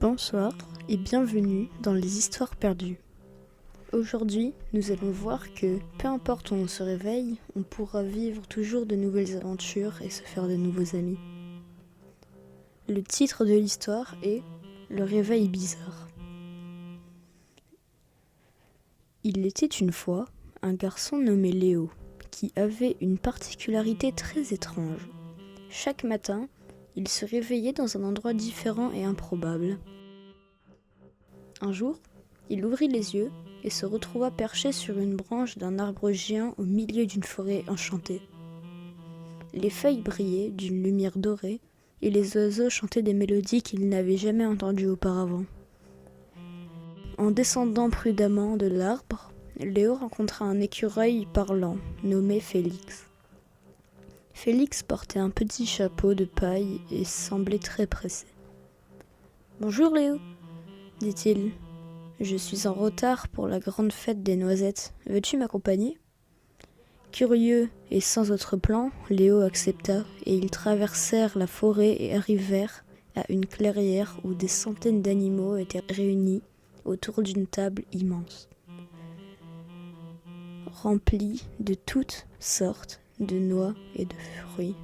Bonsoir et bienvenue dans les histoires perdues. Aujourd'hui, nous allons voir que, peu importe où on se réveille, on pourra vivre toujours de nouvelles aventures et se faire de nouveaux amis. Le titre de l'histoire est « Le réveil bizarre ». Il était une fois un garçon nommé Léo, qui avait une particularité très étrange. Chaque matin, il se réveillait dans un endroit différent et improbable. Un jour, il ouvrit les yeux et se retrouva perché sur une branche d'un arbre géant au milieu d'une forêt enchantée. Les feuilles brillaient d'une lumière dorée et les oiseaux chantaient des mélodies qu'il n'avait jamais entendues auparavant. En descendant prudemment de l'arbre, Léo rencontra un écureuil parlant, nommé Félix. Félix portait un petit chapeau de paille et semblait très pressé. « Bonjour Léo » dit-il. « Je suis en retard pour la grande fête des noisettes. Veux-tu m'accompagner » Curieux et sans autre plan, Léo accepta et ils traversèrent la forêt et arrivèrent à une clairière où des centaines d'animaux étaient réunis autour d'une table immense, remplie de toutes sortes de noix et de fruits.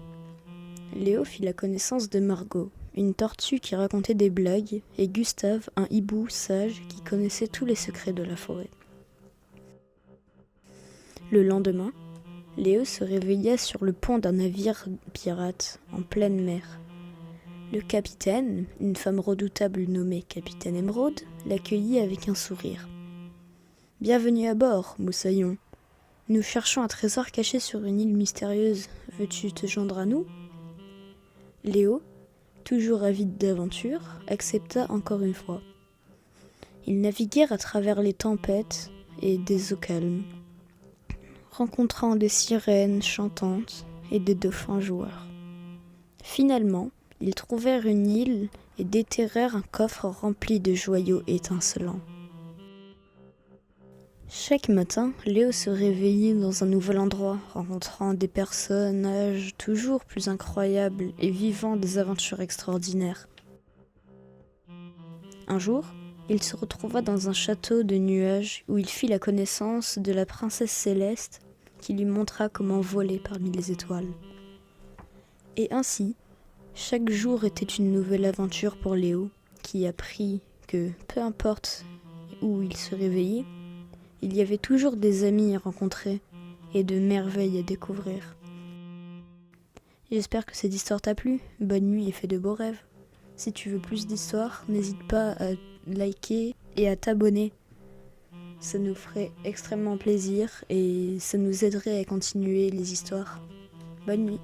Léo fit la connaissance de Margot, une tortue qui racontait des blagues, et Gustave, un hibou sage qui connaissait tous les secrets de la forêt. Le lendemain, Léo se réveilla sur le pont d'un navire pirate en pleine mer. Le capitaine, une femme redoutable nommée Capitaine Émeraude, l'accueillit avec un sourire. « Bienvenue à bord, moussaillon. Nous cherchons un trésor caché sur une île mystérieuse. Veux-tu te joindre à nous ?» Léo, toujours avide d'aventure, accepta encore une fois. Ils naviguèrent à travers les tempêtes et des eaux calmes, rencontrant des sirènes chantantes et des dauphins joueurs. Finalement, ils trouvèrent une île et déterrèrent un coffre rempli de joyaux étincelants. Chaque matin, Léo se réveillait dans un nouvel endroit, rencontrant des personnages toujours plus incroyables et vivant des aventures extraordinaires. Un jour, il se retrouva dans un château de nuages où il fit la connaissance de la princesse Céleste qui lui montra comment voler parmi les étoiles. Et ainsi, chaque jour était une nouvelle aventure pour Léo, qui apprit que, peu importe où il se réveillait, il y avait toujours des amis à rencontrer et de merveilles à découvrir. J'espère que cette histoire t'a plu. Bonne nuit et fais de beaux rêves. Si tu veux plus d'histoires, n'hésite pas à liker et à t'abonner. Ça nous ferait extrêmement plaisir et ça nous aiderait à continuer les histoires. Bonne nuit.